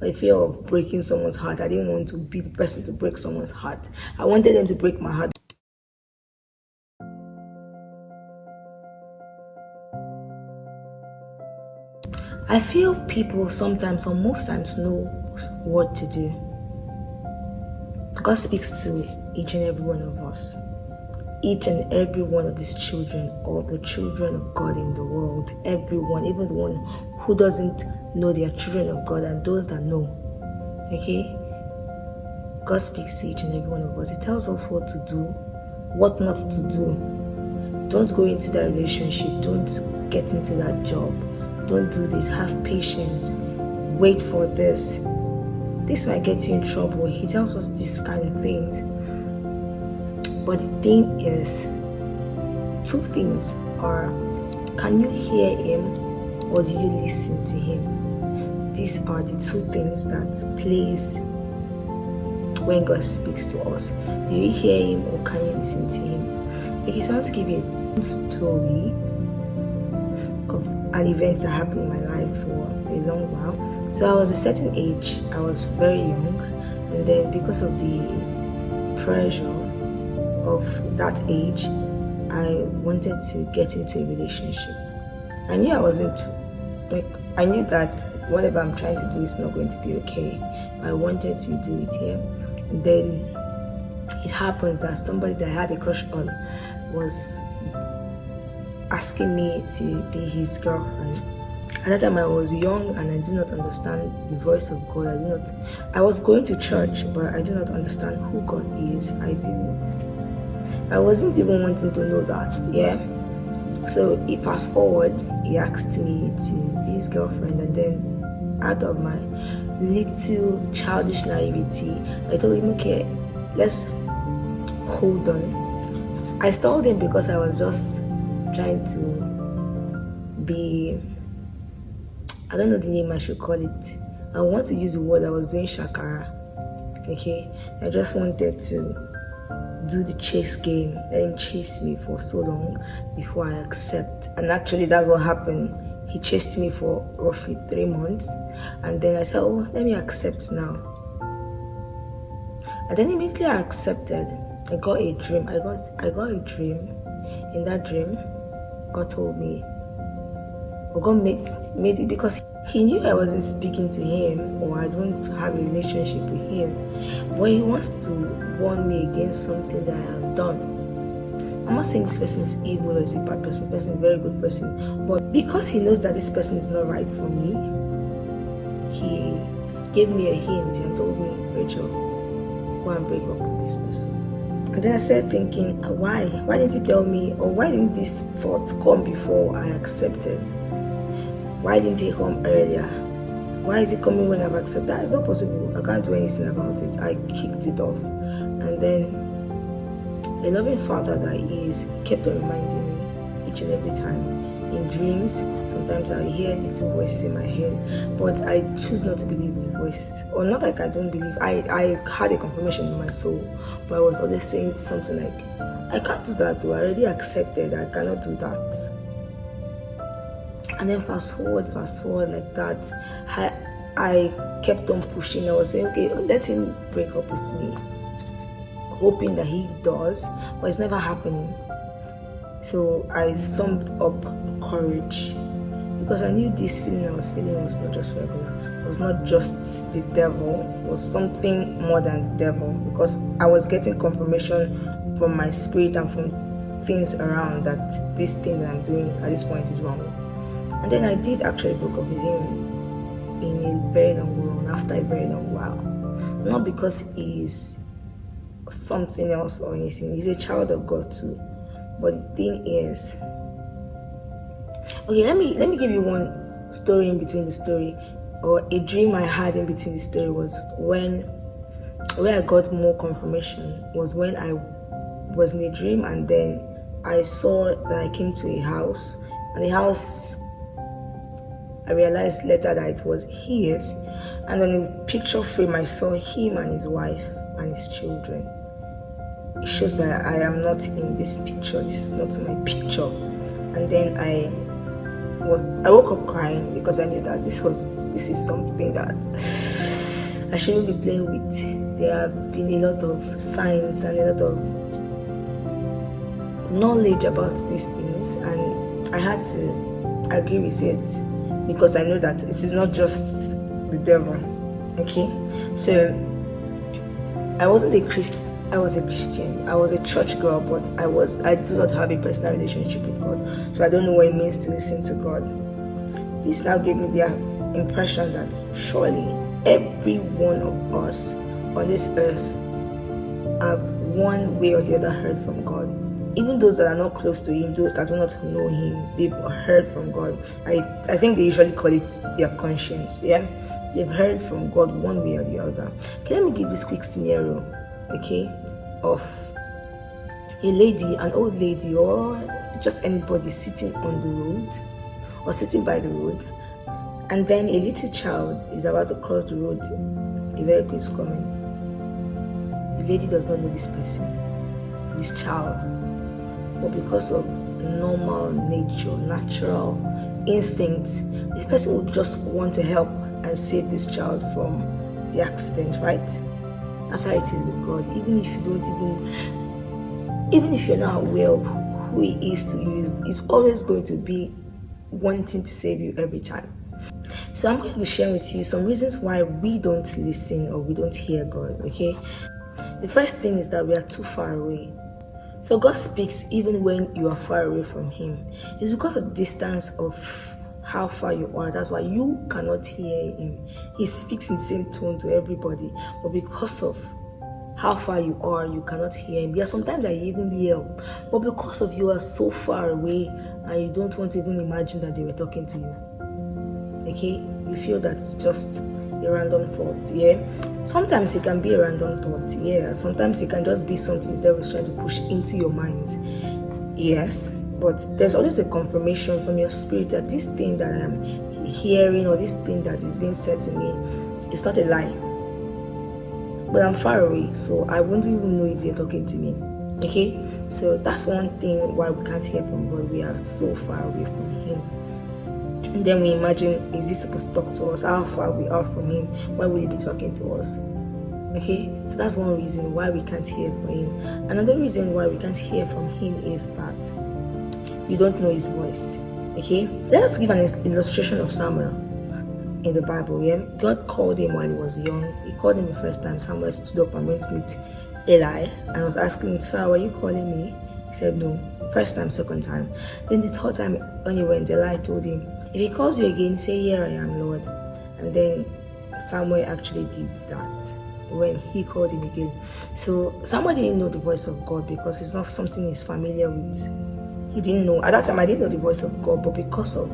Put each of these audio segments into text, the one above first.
I fear of breaking someone's heart. I didn't want to be the person to break someone's heart. I wanted them to break my heart. I feel people sometimes or most times know what to do. God speaks to each and every one of us. Each and every one of his children, or the children of God in the world, everyone, even the one who doesn't know they are children of God and those that know. Okay? God speaks to each and every one of us. He tells us what to do, what not to do. Don't go into that relationship. Don't get into that job. Don't do this. Have patience. Wait for this. This might get you in trouble. He tells us this kind of things. But the thing is, two things are, can you hear him or do you listen to him? These are the two things that plays when God speaks to us. Do you hear him or can you listen to him? Okay, so I want to give you a story of an event that happened in my life for a long while. So I was a certain age, I was very young, and then because of the pressure of that age, I wanted to get into a relationship. I knew I knew that whatever I'm trying to do is not going to be okay. I wanted to do it here. And then it happens that somebody that I had a crush on was asking me to be his girlfriend. At that time I was young and I do not understand the voice of God. I was going to church, but I do not understand who God is. I wasn't even wanting to know that, yeah. So he fast forward, he asked me to be his girlfriend, and then out of my little childish naivety, I told him, okay, let's hold on. I stalled him because I was just trying to be, I don't know the name I should call it. I want to use the word, I was doing shakara. Okay, I just wanted to do the chase game, let him chase me for so long before I accept. And actually that's what happened. He chased me for roughly 3 months, and then I said, oh, let me accept now. And then immediately I accepted. I got a dream. I got a dream. In that dream, God told me, or God made it, because he knew I wasn't speaking to him or I don't have a relationship with him, but he wants to warn me against something that I have done. I'm not saying this person is evil or is a bad person. This person is a very good person, but because he knows that this person is not right for me, he gave me a hint and told me, Rachel, go and break up with this person. And then I started thinking, why didn't he tell me, or why didn't these thoughts come before I accepted? Why didn't he come earlier? Why is it coming when I've accepted? That is not possible. I can't do anything about it. I kicked it off. And then a loving father that he is kept on reminding me each and every time. In dreams, sometimes I hear little voices in my head, but I choose not to believe his voice. Or not like I don't believe. I had a confirmation in my soul, but I was always saying something like, I can't do that though. I already accepted. I cannot do that. And then fast forward like that, I kept on pushing. I was saying, okay, let him break up with me, hoping that he does, but it's never happening. So I summed up courage, because I knew this feeling I was feeling was not just regular. It was not just the devil. It was something more than the devil, because I was getting confirmation from my spirit and from things around that this thing that I'm doing at this point is wrong. And then I did actually break up with him in a very long run, after a very long while. Not because he's something else or anything. He's a child of God too. But the thing is, okay, let me give you one story in between the story, or a dream I had in between the story. Was where I got more confirmation was when I was in a dream, and then I saw that I came to a house, and the house, I realized later that it was his, and on the picture frame I saw him and his wife and his children. It shows that I am not in this picture. This is not my picture. And then I I woke up crying because I knew that this is something that I shouldn't be playing with. There have been a lot of signs and a lot of knowledge about these things, and I had to agree with it because I know that it is not just the devil. Okay, so I wasn't a Christian. I was a Christian. I was a church girl, but I do not have a personal relationship with God, so I don't know what it means to listen to God. This now gave me the impression that surely every one of us on this earth have one way or the other heard from God. Even those that are not close to Him, those that do not know Him, they've heard from God. I think they usually call it their conscience. Yeah, they've heard from God one way or the other. Okay, let me give this quick scenario, okay, of a lady, an old lady, or just anybody sitting on the road or sitting by the road, and then a little child is about to cross the road. A vehicle is coming. The lady does not know this person, this child, but because of normal nature, natural instincts, the person would just want to help and save this child from the accident, right? That's how it is with God. Even if you're not aware of who He is to you, He's always going to be wanting to save you every time. So I'm going to be sharing with you some reasons why we don't listen or we don't hear God, okay? The first thing is that we are too far away. So God speaks even when you are far away from Him. It's because of the distance of how far you are. That's why you cannot hear Him. He speaks in the same tone to everybody, but because of how far you are, you cannot hear Him. There are sometimes that you even hear, but because of you are so far away and you don't want to even imagine that they were talking to you. Okay, you feel that it's just a random thought. Yeah, sometimes it can be a random thought. Yeah, sometimes it can just be something the devil is trying to push into your mind. Yes, but there's always a confirmation from your spirit that this thing that I'm hearing or this thing that is being said to me is not a lie. But I'm far away, so I won't even know if they're talking to me. Okay, so that's one thing why we can't hear from God. We are so far away from Him. And then we imagine, is He supposed to talk to us? How far we are from Him? Why will He be talking to us? Okay, so that's one reason why we can't hear from Him. Another reason why we can't hear from Him is that you don't know His voice. Okay, let us give an illustration of Samuel in the Bible. Yeah, God called him while he was young. He called him the first time. Samuel stood up and went to meet Eli and was asking, "Sir, were you calling me?" He said, "No." First time, second time. Then the third time when he went, Eli told him, "If he calls you again, say, 'Here I am, Lord.'" And then Samuel actually did that when he called him again. So Samuel didn't know the voice of God because it's not something he's familiar with. He didn't know. At that time, I didn't know the voice of God, but because of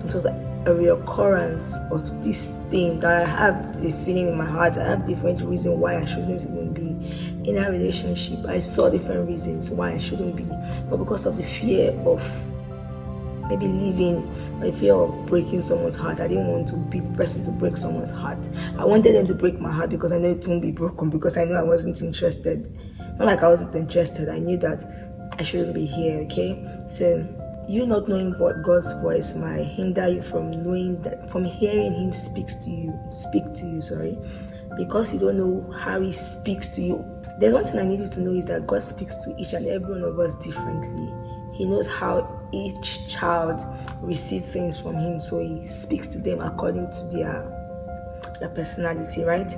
it was a reoccurrence of this thing that I have a feeling in my heart. I have different reasons why I shouldn't even be in a relationship. I saw different reasons why I shouldn't be, but because of the fear of maybe leaving, the fear of breaking someone's heart, I didn't want to be the person to break someone's heart. I wanted them to break my heart because I know it won't be broken, because I knew I wasn't interested. Not like I wasn't interested, I knew that I shouldn't be here. Okay, so you not knowing what God's voice might hinder you from knowing that, from hearing Him speak to you, because you don't know how He speaks to you. There's one thing I need you to know is that God speaks to each and every one of us differently. He knows how each child receives things from Him, so He speaks to them according to their personality, right?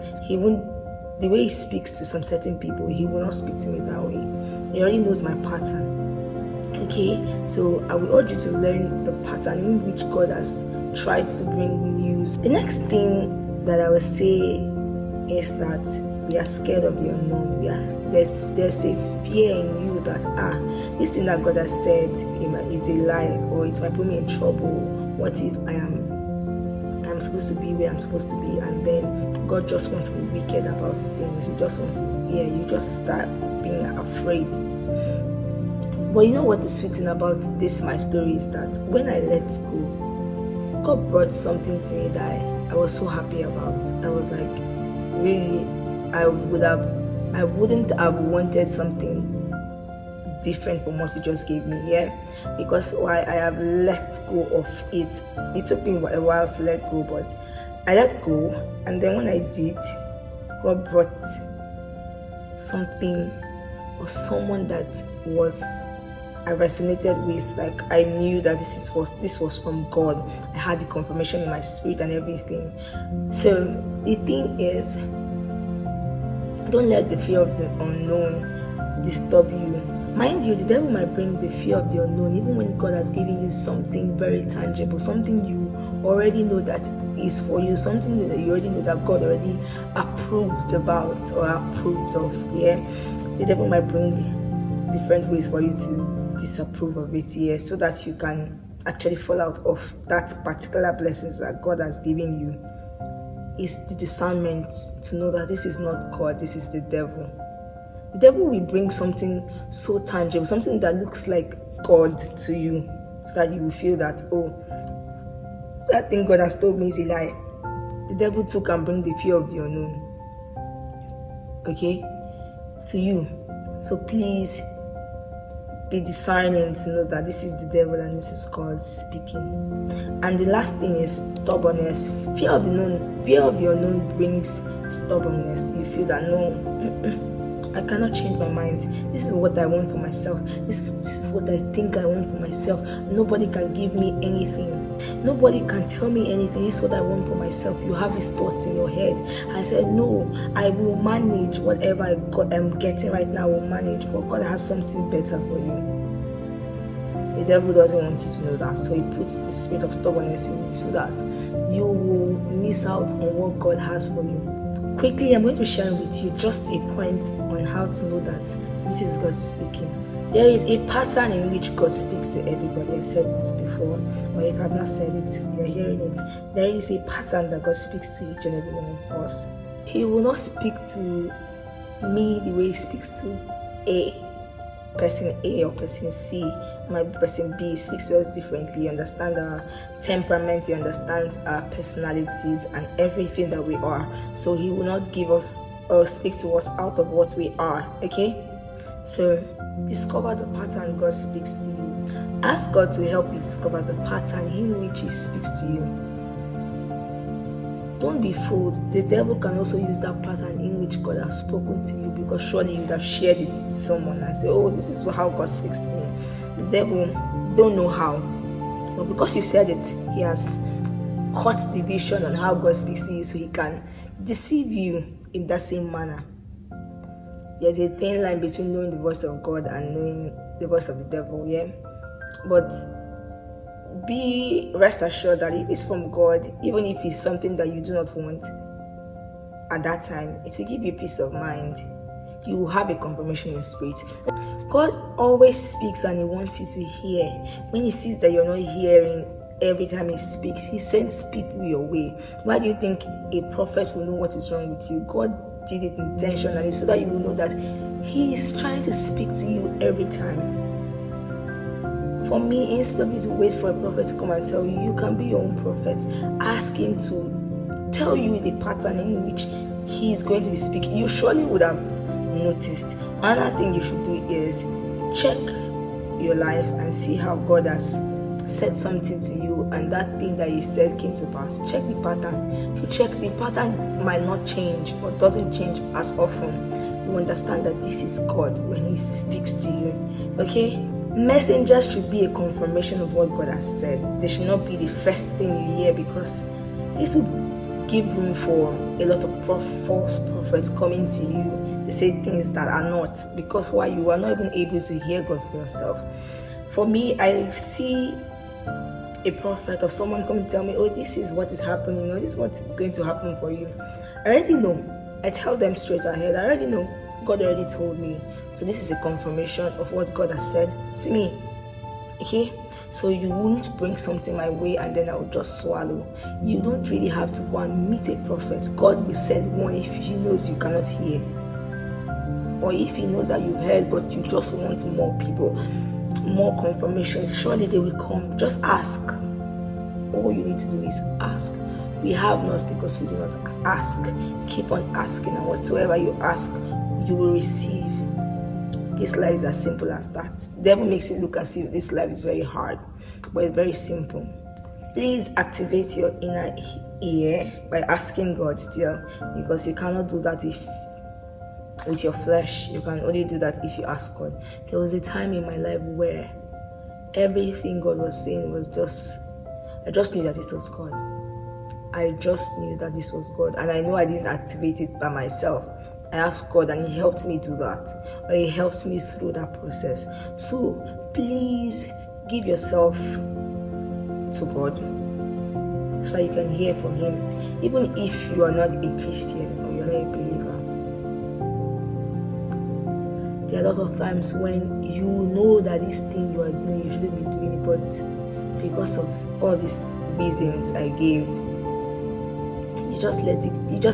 The way He speaks to some certain people, He will not speak to me that way. He already knows my pattern. Okay, so I will urge you to learn the pattern in which God has tried to bring news. The next thing that I will say is that we are scared of the unknown. There's a fear in you that this thing that God has said, it's a lie, or it might put me in trouble. What if I'm supposed to be where I'm supposed to be, and then God just wants to be wicked about things. He just wants to, you just start being afraid. But you know what the sweet thing about this my story is that when I let go, God brought something to me that I was so happy about. I was like, really, I wouldn't have wanted something different from what you just gave me, yeah? Because why I have let go of it. It took me a while to let go, but I let go, and then when I did, God brought something or someone that I resonated with. Like, I knew that this was from God. I had the confirmation in my spirit and everything. So the thing is, don't let the fear of the unknown disturb you. Mind you, the devil might bring the fear of the unknown even when God has given you something very tangible, something you already know that is for you, something that you already know that God already approved about or approved of. Yeah, the devil might bring different ways for you to disapprove of it, yeah, so that you can actually fall out of that particular blessings that God has given you. It's the discernment to know that this is not God, this is the devil. The devil will bring something so tangible, something that looks like God to you, so that you will feel that, oh, that thing God has told me is a lie. The devil too can bring the fear of the unknown, okay, to you. So please be discerning to know that this is the devil and this is God speaking. And the last thing is stubbornness. Fear of the unknown brings stubbornness. You feel that, no, I cannot change my mind. This is what I want for myself. This is what I think I want for myself. Nobody can give me anything. Nobody can tell me anything. This is what I want for myself. You have these thoughts in your head. I said, no, I will manage whatever I'm getting right now. I will manage, but God has something better for you. The devil doesn't want you to know that. So he puts the spirit of stubbornness in you so that you will miss out on what God has for you. Quickly, I'm going to be sharing with you just a point on how to know that this is God speaking. There is a pattern in which God speaks to everybody. I said this before, or if I've not said it, you're hearing it. There is a pattern that God speaks to each and every one of us. He will not speak to me the way he speaks to person A or person C. My person B speaks to us differently. He understands our temperament, he understands our personalities and everything that we are. So he will not give us or speak to us out of what we are. Okay? So discover the pattern God speaks to you. Ask God to help you discover the pattern in which he speaks to you. Don't be fooled. The devil can also use that pattern in which God has spoken to you, because surely you would have shared it to someone and say, oh, this is how God speaks to me. The devil don't know how, but because you said it, he has caught the vision on how God speaks to you, so he can deceive you in that same manner. There's a thin line between knowing the voice of God and knowing the voice of the devil, yeah? But be rest assured that if it's from God, even if it's something that you do not want at that time, it will give you peace of mind. You will have a confirmation in spirit. God always speaks and he wants you to hear. When he sees that you're not hearing every time he speaks, he sends people your way. Why do you think a prophet will know what is wrong with you? God did it intentionally so that you will know that he is trying to speak to you every time. For me, instead of you to wait for a prophet to come and tell you, you can be your own prophet. Ask him to tell you the pattern in which he is going to be speaking. You surely would have noticed. Another thing you should do is check your life and see how God has said something to you and that thing that he said came to pass. Check the pattern. If you check, the pattern might not change or doesn't change as often. You understand that this is God when he speaks to you. Okay? Messengers should be a confirmation of what God has said. They should not be the first thing you hear, because this will give room for a lot of false prophets coming to you to say things that are not, because why? You are not even able to hear God for yourself. For me, I see a prophet or someone come and tell me, oh, this is what is happening, or this is what is going to happen for you. I already know. I tell them straight ahead. I already know. God already told me. So this is a confirmation of what God has said to me. Okay? So you won't bring something my way and then I will just swallow. You don't really have to go and meet a prophet. God will send one if he knows you cannot hear. Or if he knows that you've heard but you just want more people, more confirmations, surely they will come. Just ask. All you need to do is ask. We have not because we do not ask. Keep on asking, and whatsoever you ask, you will receive. This life is as simple as that. The devil makes it look as if this life is very hard, but it's very simple. Please activate your inner ear by asking God still, because you cannot do that if with your flesh. You can only do that if you ask God. There was a time in my life where everything God was saying was I just knew that this was God. I just knew that this was God, and I know I didn't activate it by myself. I asked God and He helped me do that, or He helped me through that process. So please give yourself to God so that you can hear from Him, even if you are not a Christian or you're not a believer. There are a lot of times when you know that this thing you are doing, you shouldn't be doing it, but because of all these reasons I gave, you just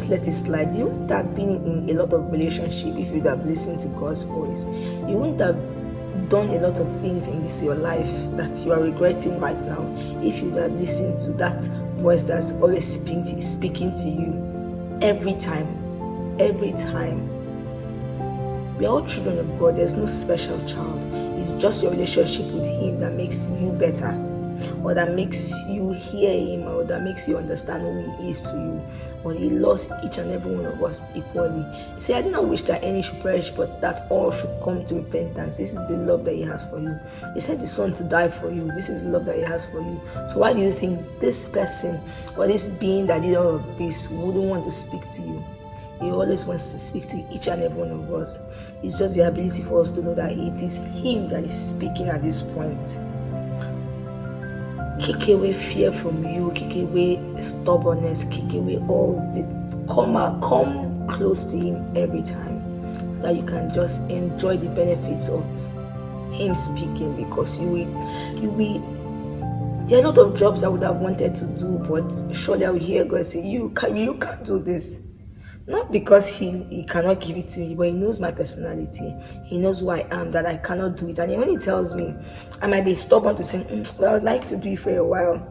let it slide. You wouldn't have been in a lot of relationship if you'd have listened to God's voice. You wouldn't have done a lot of things in this your life that you are regretting right now if you had listened to that voice that's always speaking to you every time. We are all children of God. There's no special child. It's just your relationship with Him that makes you better, or that makes you hear Him, or that makes you understand who He is to you. Or He loves each and every one of us equally. He said, I do not wish that any should perish, but that all should come to repentance. This is the love that He has for you. He sent His Son to die for you. This is the love that He has for you. So why do you think this person or this being that did all of this wouldn't want to speak to you? He always wants to speak to each and every one of us. It's just the ability for us to know that it is Him that is speaking at this point. Kick away fear from you, kick away stubbornness, kick away all the come close to Him every time, so that you can just enjoy the benefits of Him speaking. Because you there are a lot of jobs I would have wanted to do, but surely I will hear God say, you can't do this. Not because he cannot give it to me, but He knows my personality. He knows who I am, that I cannot do it. And when He tells me, I might be stubborn to say, well, I'd like to do it for a while.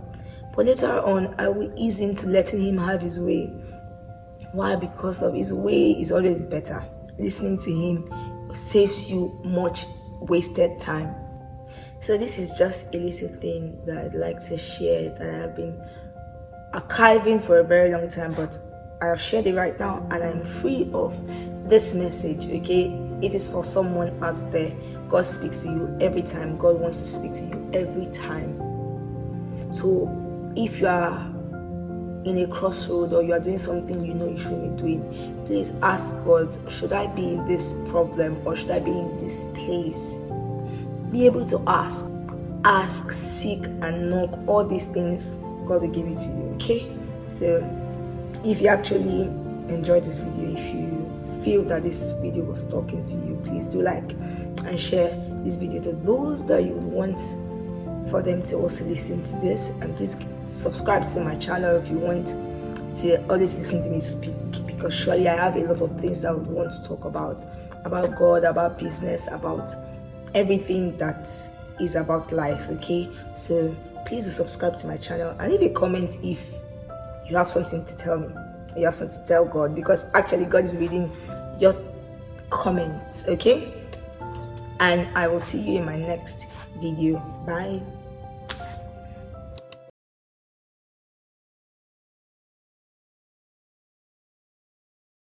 But later on, I will ease into letting Him have His way. Why? Because of His way is always better. Listening to Him saves you much wasted time. So this is just a little thing that I'd like to share, that I have been archiving for a very long time, but I have shared it right now, and I'm free of this message, okay? It is for someone out there. God speaks to you every time. God wants to speak to you every time. So if you are in a crossroad, or you are doing something you know you shouldn't be doing, please ask God, should I be in this problem, or should I be in this place? Be able to ask, seek, and knock. All these things, God will give it to you, okay? So if you actually enjoyed this video, if you feel that this video was talking to you, please do like and share this video to those that you want for them to also listen to this. And please subscribe to my channel if you want to always listen to me speak, because surely I have a lot of things I would want to talk about God, about business, about everything that is about life, okay? So please do subscribe to my channel, and leave a comment if you have something to tell me. You have something to tell God, because actually God is reading your comments, okay? And I will see you in my next video. Bye.